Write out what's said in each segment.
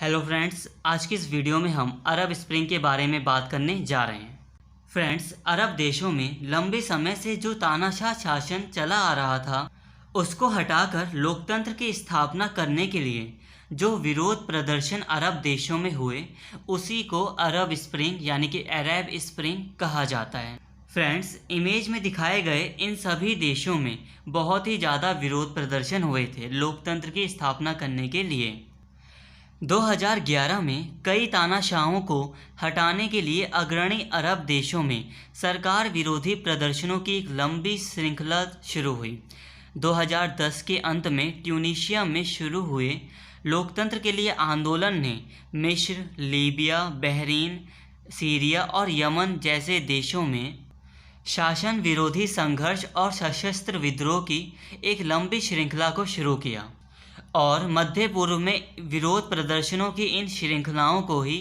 Hello friends, आज की इस वीडियो में हम अरब स्प्रिंग के बारे में बात करने जा रहे हैं। फ्रेंड्स, अरब देशों में लंबे समय से जो तानाशाह शासन चला आ रहा था उसको हटाकर लोकतंत्र की स्थापना करने के लिए जो विरोध प्रदर्शन अरब देशों में हुए उसी को अरब स्प्रिंग यानी कि अरब स्प्रिंग कहा जाता है। फ्रेंड्स, इमेज में दिखाए गए इन सभी देशों में बहुत ही ज़्यादा विरोध प्रदर्शन हुए थे लोकतंत्र की स्थापना करने के लिए। 2011 में कई तानाशाहों को हटाने के लिए अग्रणी अरब देशों में सरकार विरोधी प्रदर्शनों की एक लंबी श्रृंखला शुरू हुई। 2010 के अंत में ट्यूनीशिया में शुरू हुए लोकतंत्र के लिए आंदोलन ने मिस्र, लीबिया, बहरीन, सीरिया और यमन जैसे देशों में शासन विरोधी संघर्ष और सशस्त्र विद्रोह की एक लंबी श्रृंखला को शुरू किया और मध्य पूर्व में विरोध प्रदर्शनों की इन श्रृंखलाओं को ही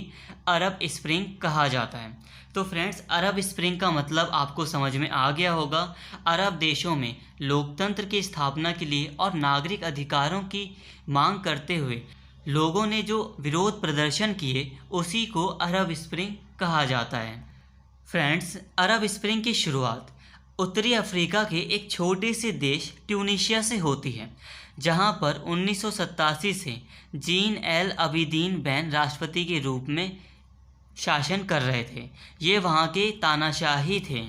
अरब स्प्रिंग कहा जाता है। तो फ्रेंड्स, अरब स्प्रिंग का मतलब आपको समझ में आ गया होगा। अरब देशों में लोकतंत्र की स्थापना के लिए और नागरिक अधिकारों की मांग करते हुए लोगों ने जो विरोध प्रदर्शन किए उसी को अरब स्प्रिंग कहा जाता है। फ्रेंड्स, अरब स्प्रिंग की शुरुआत उत्तरी अफ्रीका के एक छोटे से देश ट्यूनीशिया से होती है, जहां पर 1987 से जीन एल अबीदीन बैन राष्ट्रपति के रूप में शासन कर रहे थे। ये वहां के तानाशाही थे।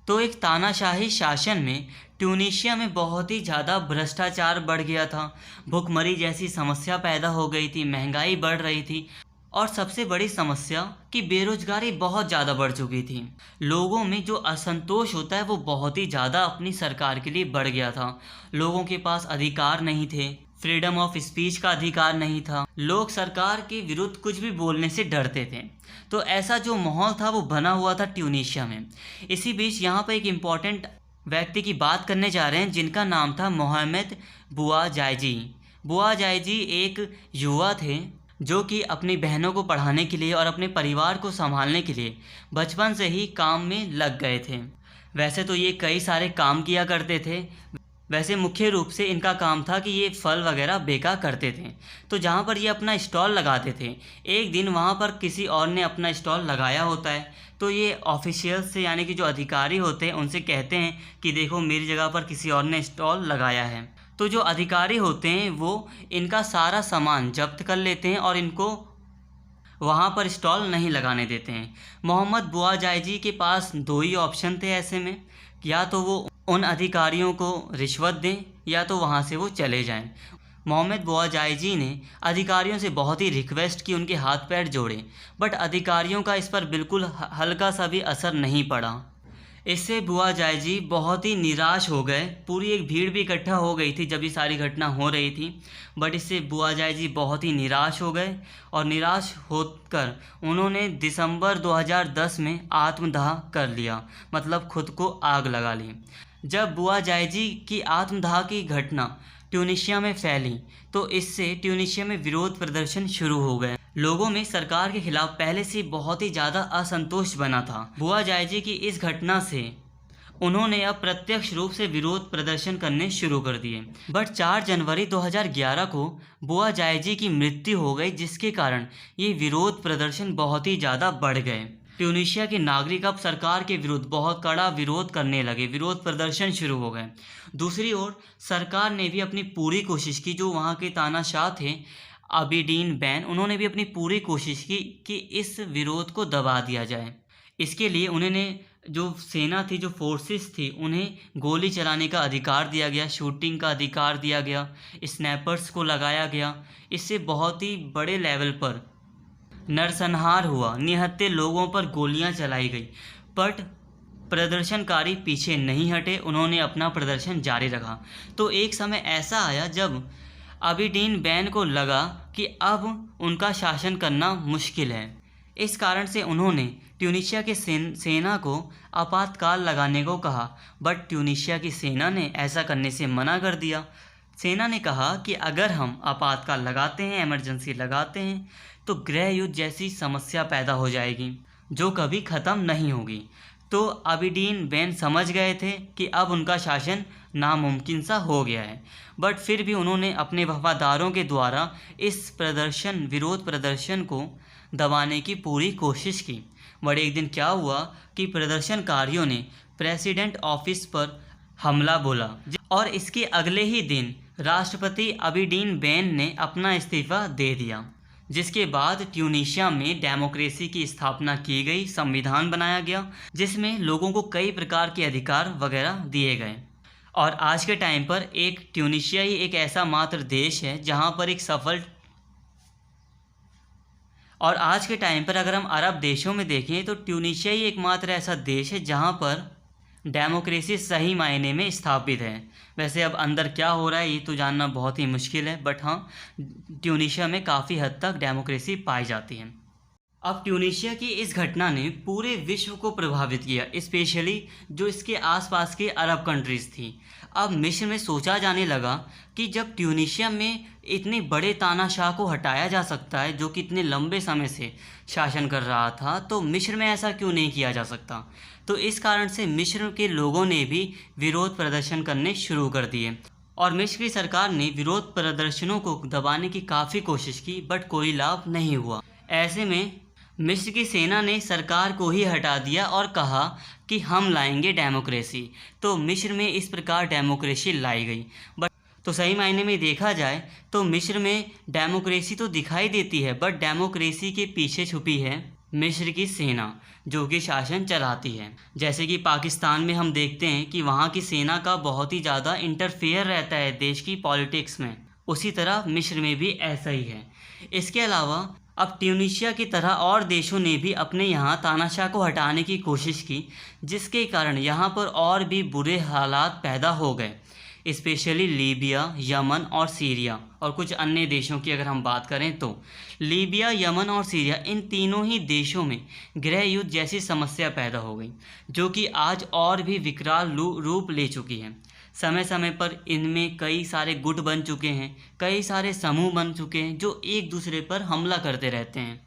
तो एक तानाशाही शासन में ट्यूनीशिया में बहुत ही ज़्यादा भ्रष्टाचार बढ़ गया था, भुखमरी जैसी समस्या पैदा हो गई थी, महंगाई बढ़ रही थी और सबसे बड़ी समस्या कि बेरोजगारी बहुत ज़्यादा बढ़ चुकी थी। लोगों में जो असंतोष होता है वो बहुत ही ज़्यादा अपनी सरकार के लिए बढ़ गया था। लोगों के पास अधिकार नहीं थे, फ्रीडम ऑफ स्पीच का अधिकार नहीं था, लोग सरकार के विरुद्ध कुछ भी बोलने से डरते थे। तो ऐसा जो माहौल था वो बना हुआ था ट्यूनीशिया में। इसी बीच यहाँ पर एक इम्पॉर्टेंट व्यक्ति की बात करने जा रहे हैं जिनका नाम था मोहम्मद बुआजाइजी। बुआजाइजी एक युवा थे जो कि अपनी बहनों को पढ़ाने के लिए और अपने परिवार को संभालने के लिए बचपन से ही काम में लग गए थे। वैसे तो ये कई सारे काम किया करते थे। वैसे मुख्य रूप से इनका काम था कि ये फल वगैरह बेचा करते थे। तो जहाँ पर ये अपना स्टॉल लगाते थे, एक दिन वहाँ पर किसी और ने अपना स्टॉल लगाया होता है। तो ये ऑफिशियल्स से यानी कि जो अधिकारी होते हैं उनसे कहते हैं कि देखो मेरी जगह पर किसी और ने स्टॉल लगाया है। तो जो अधिकारी होते हैं वो इनका सारा सामान जब्त कर लेते हैं और इनको वहाँ पर स्टॉल नहीं लगाने देते हैं। मोहम्मद बुआजाइजी के पास दो ही ऑप्शन थे ऐसे में, या तो वो उन अधिकारियों को रिश्वत दें या तो वहाँ से वो चले जाएं। मोहम्मद बुआजाइजी ने अधिकारियों से बहुत ही रिक्वेस्ट की, उनके हाथ पैर जोड़े, बट अधिकारियों का इस पर बिल्कुल हल्का सा भी असर नहीं पड़ा। इससे बुआजाइजी बहुत ही निराश हो गए। पूरी एक भीड़ भी इकट्ठा हो गई थी जब ये सारी घटना हो रही थी, बट इससे बुआजाइजी बहुत ही निराश हो गए और निराश होकर उन्होंने दिसंबर 2010 में आत्मदाह कर लिया, मतलब खुद को आग लगा ली। जब बुआजाइजी की आत्मदाह की घटना ट्यूनीशिया में फैली तो इससे ट्यूनीशिया में विरोध प्रदर्शन शुरू हो गए। लोगों में सरकार के खिलाफ पहले से बहुत ही ज़्यादा असंतोष बना था। बुआजाइजी की इस घटना से उन्होंने अब प्रत्यक्ष रूप से विरोध प्रदर्शन करने शुरू कर दिए। बट 4 जनवरी 2011 को बुआजाइजी की मृत्यु हो गई, जिसके कारण ये विरोध प्रदर्शन बहुत ही ज़्यादा बढ़ गए। ट्यूनीशिया के नागरिक अब सरकार के विरुद्ध बहुत कड़ा विरोध करने लगे, विरोध प्रदर्शन शुरू हो गए। दूसरी ओर सरकार ने भी अपनी पूरी कोशिश की, जो वहाँ के तानाशाह थे अबीदीन बैन, उन्होंने भी अपनी पूरी कोशिश की कि इस विरोध को दबा दिया जाए। इसके लिए उन्होंने जो सेना थी, जो फोर्सेस थी, उन्हें गोली चलाने का अधिकार दिया गया, शूटिंग का अधिकार दिया गया, स्नैपर्स को लगाया गया। इससे बहुत ही बड़े लेवल पर नरसंहार हुआ, निहत्थे लोगों पर गोलियां चलाई गई। बट प्रदर्शनकारी पीछे नहीं हटे, उन्होंने अपना प्रदर्शन जारी रखा। तो एक समय ऐसा आया जब अबीदीन बैन को लगा कि अब उनका शासन करना मुश्किल है। इस कारण से उन्होंने ट्यूनीशिया के सेना को आपातकाल लगाने को कहा, बट ट्यूनीशिया की सेना ने ऐसा करने से मना कर दिया। सेना ने कहा कि अगर हम आपातकाल लगाते हैं, इमरजेंसी लगाते हैं, तो गृह युद्ध जैसी समस्या पैदा हो जाएगी जो कभी ख़त्म नहीं होगी। तो अबीदीन बैन समझ गए थे कि अब उनका शासन नामुमकिन सा हो गया है। बट फिर भी उन्होंने अपने वफादारों के द्वारा इस विरोध प्रदर्शन को दबाने की पूरी कोशिश की। बट एक दिन क्या हुआ कि प्रदर्शनकारियों ने प्रेसिडेंट ऑफिस पर हमला बोला और इसके अगले ही दिन राष्ट्रपति अबिडीन बेन ने अपना इस्तीफ़ा दे दिया, जिसके बाद ट्यूनीशिया में डेमोक्रेसी की स्थापना की गई, संविधान बनाया गया जिसमें लोगों को कई प्रकार के अधिकार वगैरह दिए गए। और आज के टाइम पर ट्यूनीशिया ही एक ऐसा मात्र देश है जहां पर आज के टाइम पर अगर हम अरब देशों में देखें तो ट्यूनीशिया ही एकमात्र ऐसा देश है जहां पर डेमोक्रेसी सही मायने में स्थापित है। वैसे अब अंदर क्या हो रहा है ये तो जानना बहुत ही मुश्किल है, बट हाँ, ट्यूनीशिया में काफ़ी हद तक डेमोक्रेसी पाई जाती है। अब ट्यूनीशिया की इस घटना ने पूरे विश्व को प्रभावित किया, स्पेशली जो इसके आसपास के अरब कंट्रीज़ थी। अब मिस्र में सोचा जाने लगा कि जब ट्यूनीशिया में इतने बड़े तानाशाह को हटाया जा सकता है जो कि इतने लंबे समय से शासन कर रहा था, तो मिस्र में ऐसा क्यों नहीं किया जा सकता। तो इस कारण से मिस्र के लोगों ने भी विरोध प्रदर्शन करने शुरू कर दिए और मिस्र की सरकार ने विरोध प्रदर्शनों को दबाने की काफ़ी कोशिश की, बट कोई लाभ नहीं हुआ। ऐसे में मिस्र की सेना ने सरकार को ही हटा दिया और कहा कि हम लाएंगे डेमोक्रेसी। तो मिस्र में इस प्रकार डेमोक्रेसी लाई गई। बट तो सही मायने में देखा जाए तो मिस्र में डेमोक्रेसी तो दिखाई देती है, बट डेमोक्रेसी के पीछे छुपी है मिस्र की सेना जो कि शासन चलाती है। जैसे कि पाकिस्तान में हम देखते हैं कि वहाँ की सेना का बहुत ही ज़्यादा इंटरफेयर रहता है देश की पॉलिटिक्स में, उसी तरह मिस्र में भी ऐसा ही है। इसके अलावा अब ट्यूनीशिया की तरह और देशों ने भी अपने यहाँ तानाशाह को हटाने की कोशिश की, जिसके कारण यहाँ पर और भी बुरे हालात पैदा हो गए, स्पेशली लीबिया, यमन और सीरिया और कुछ अन्य देशों की अगर हम बात करें तो लीबिया, यमन और सीरिया, इन तीनों ही देशों में गृह युद्ध जैसी समस्या पैदा हो गई जो कि आज और भी विकराल रूप ले चुकी है। समय समय पर इनमें कई सारे गुट बन चुके हैं, कई सारे समूह बन चुके हैं जो एक दूसरे पर हमला करते रहते हैं।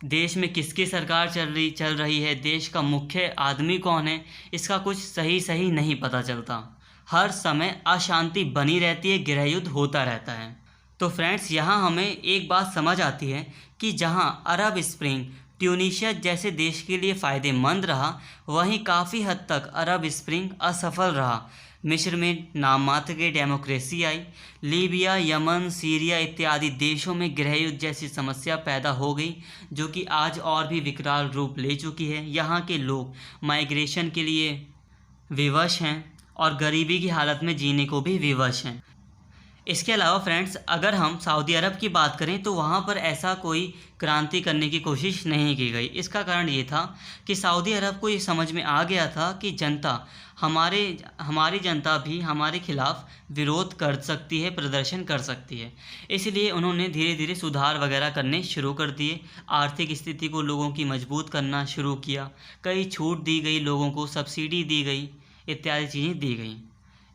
देश में किसकी सरकार चल रही है, देश का मुख्य आदमी कौन है, इसका कुछ सही नहीं पता चलता। हर समय अशांति बनी रहती है, गृह युद्ध होता रहता है। तो फ्रेंड्स, यहाँ हमें एक बात समझ आती है कि जहाँ अरब स्प्रिंग ट्यूनीशिया जैसे देश के लिए फ़ायदेमंद रहा, वहीं काफ़ी हद तक अरब स्प्रिंग असफल रहा। मिस्र में नाम मात्र की डेमोक्रेसी आई, लीबिया, यमन, सीरिया इत्यादि देशों में गृह युद्ध जैसी समस्या पैदा हो गई जो कि आज और भी विकराल रूप ले चुकी है। यहाँ के लोग माइग्रेशन के लिए विवश हैं और गरीबी की हालत में जीने को भी विवश हैं। इसके अलावा फ्रेंड्स, अगर हम सऊदी अरब की बात करें तो वहाँ पर ऐसा कोई क्रांति करने की कोशिश नहीं की गई। इसका कारण ये था कि सऊदी अरब को ये समझ में आ गया था कि हमारी जनता भी हमारे खिलाफ विरोध कर सकती है, प्रदर्शन कर सकती है। इसलिए उन्होंने धीरे धीरे सुधार वगैरह करने शुरू कर दिए, आर्थिक स्थिति को लोगों की मजबूत करना शुरू किया, कई छूट दी गई, लोगों को सब्सिडी दी गई, इत्यादि चीज़ें दी गई।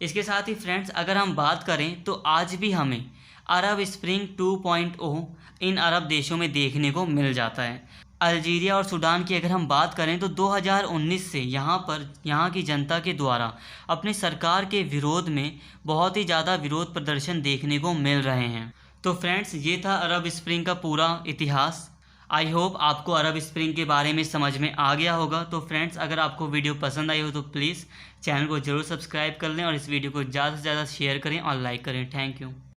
इसके साथ ही फ्रेंड्स, अगर हम बात करें तो आज भी हमें अरब स्प्रिंग 2.0 इन अरब देशों में देखने को मिल जाता है। अल्जीरिया और सूडान की अगर हम बात करें तो 2019 से यहाँ की जनता के द्वारा अपनी सरकार के विरोध में बहुत ही ज़्यादा विरोध प्रदर्शन देखने को मिल रहे हैं। तो फ्रेंड्स, ये था अरब स्प्रिंग का पूरा इतिहास। आई होप आपको अरब स्प्रिंग के बारे में समझ में आ गया होगा। तो फ्रेंड्स, अगर आपको वीडियो पसंद आई हो तो प्लीज़ चैनल को ज़रूर सब्सक्राइब कर लें और इस वीडियो को ज़्यादा से ज़्यादा शेयर करें और लाइक करें। Thank you.